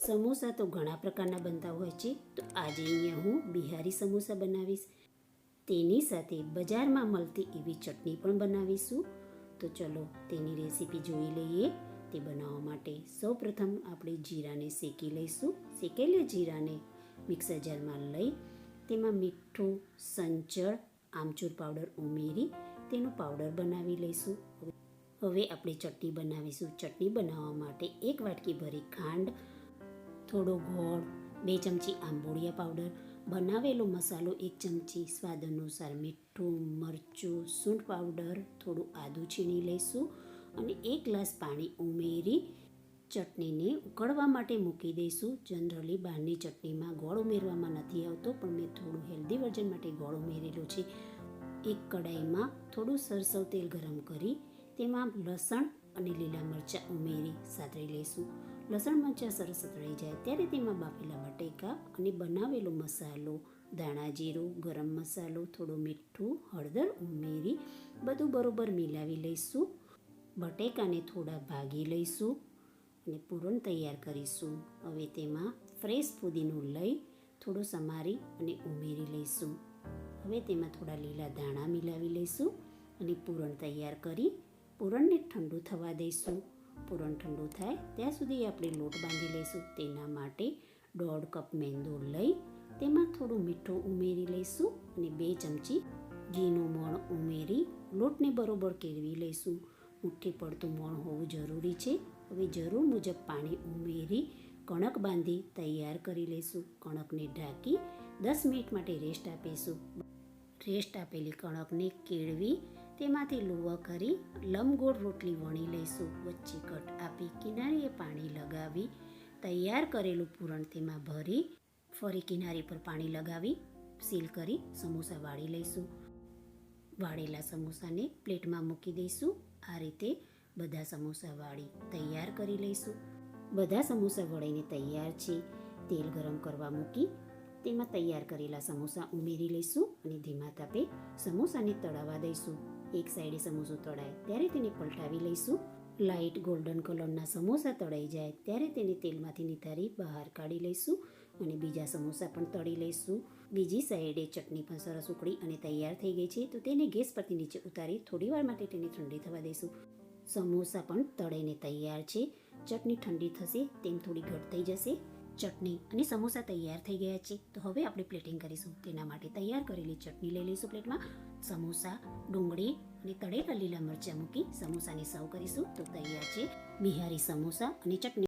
સમોસા તો ઘણા પ્રકારના બનતા હોય છે, તો આજે અહીંયા હું બિહારી સમોસા બનાવીશ. તેની સાથે બજારમાં મળતી એવી ચટણી પણ બનાવીશું. તો ચલો તેની રેસીપી જોઈ લઈએ. તે બનાવવા માટે સૌપ્રથમ આપણે જીરાને શેકી લઈશું. શેકેલા જીરાને મિક્સર જારમાં લઈ તેમાં મીઠું, સંચળ, આમચૂર પાવડર ઉમેરી તેનો પાવડર બનાવી લઈશું. હવે આપણે ચટણી બનાવીશું. ચટણી બનાવવા માટે 1 વાટકી ભરી ખાંડ, થોડો ગોળ, 2 ચમચી આંબોળિયા પાવડર, બનાવેલો મસાલો 1 ચમચી, સ્વાદ અનુસાર મીઠું, મરચું, સૂંઠ પાવડર, થોડું આદું છીણી લઈશું અને 1 ગ્લાસ પાણી ઉમેરી ચટણીને ઉકળવા માટે મૂકી દઈશું. જનરલી બહારની ચટણીમાં ગોળ ઉમેરવામાં નથી આવતો, પણ મેં થોડું હેલ્ધી વર્ઝન માટે ગોળ ઉમેરેલો છે. એક કડાઈમાં થોડું સરસવ તેલ ગરમ કરી તેમાં લસણ અને લીલા મરચાં ઉમેરી સાતળી લઈશું. લસણ મરચાં સરસ સતળાઈ જાય ત્યારે તેમાં બાફેલા બટેકા અને બનાવેલો મસાલો, ધાણા જીરું, ગરમ મસાલો, થોડું મીઠું, હળદર ઉમેરી બધું બરોબર મિલાવી લઈશું. બટેકાને થોડા ભાગી લઈશું અને પૂરણ તૈયાર કરીશું. હવે તેમાં ફ્રેશ ફુદીનો લઈ થોડો સમારી અને ઉમેરી લઈશું. હવે તેમાં થોડા લીલા ધાણા મિલાવી લઈશું અને પૂરણ તૈયાર કરી પૂરણને ઠંડુ થવા દઈશું. પૂરણ ઠંડુ થાય ત્યાં સુધી આપણે લોટ બાંધી લઈશું. તેના માટે 1.5 કપ મેંદો લઈ તેમાં થોડું મીઠું ઉમેરી લઈશું અને 2 ચમચી ઘીનું મોણ ઉમેરી લોટને બરોબર કેળવી લઈશું. મુઠ્ઠી પડતું મોણ હોવું જરૂરી છે. હવે જરૂર મુજબ પાણી ઉમેરી કણક બાંધી તૈયાર કરી લઈશું. કણકને ઢાંકી 10 મિનિટ માટે રેસ્ટ આપીશું. રેસ્ટ આપેલી કણકને કેળવી તેમાંથી લુવા કરી લંબગોળ રોટલી વણી લઈશું. વચ્ચે કટ આપી કિનારીએ પાણી લગાવી તૈયાર કરેલું પૂરણ તેમાં ભરી ફરી કિનારી પર પાણી લગાવી સીલ કરી સમોસા વાળી લઈશું. વાળેલા સમોસાને પ્લેટમાં મૂકી દઈશું. આ રીતે બધા સમોસા વાળી તૈયાર કરી લઈશું. બધા સમોસા વળીને તૈયાર છે. તેલ ગરમ કરવા મૂકી તેમાં તૈયાર કરેલા સમોસા ઉમેરી લઈશું અને ધીમા તાપે સમોસાને તળાવવા દઈશું. એક સાઈડે સમોસો તળાય ત્યારે તેને પલટાવી લઈશું. લાઇટ ગોલ્ડન કલરના સમોસા તળાઈ જાય ત્યારે તેને તેલમાંથી નિતારી બહાર કાઢી લઈશું અને બીજા સમોસા પણ તળી લઈશું. બીજી સાઈડે ચટણી પણ સરસ ઉકળી અને તૈયાર થઈ ગઈ છે, તો તેને ગેસ પરથી નીચે ઉતારી થોડીવાર માટે તેને ઠંડી થવા દઈશું. સમોસા પણ તળીને તૈયાર છે. ચટણી ઠંડી થશે તેમ થોડી ઘટ થઈ જશે. ચટણી અને સમોસા તૈયાર થઈ ગયા છે, તો હવે આપણે પ્લેટિંગ કરીશું. તેના માટે તૈયાર કરેલી ચટણી લઈ લઈશું પ્લેટમાં. સમોસા, ડુંગળી અને તળેલા લીલા મરચાં મૂકી સમોસાને સર્વ કરીશું. તો તૈયાર છે બિહારી સમોસા અને ચટણી.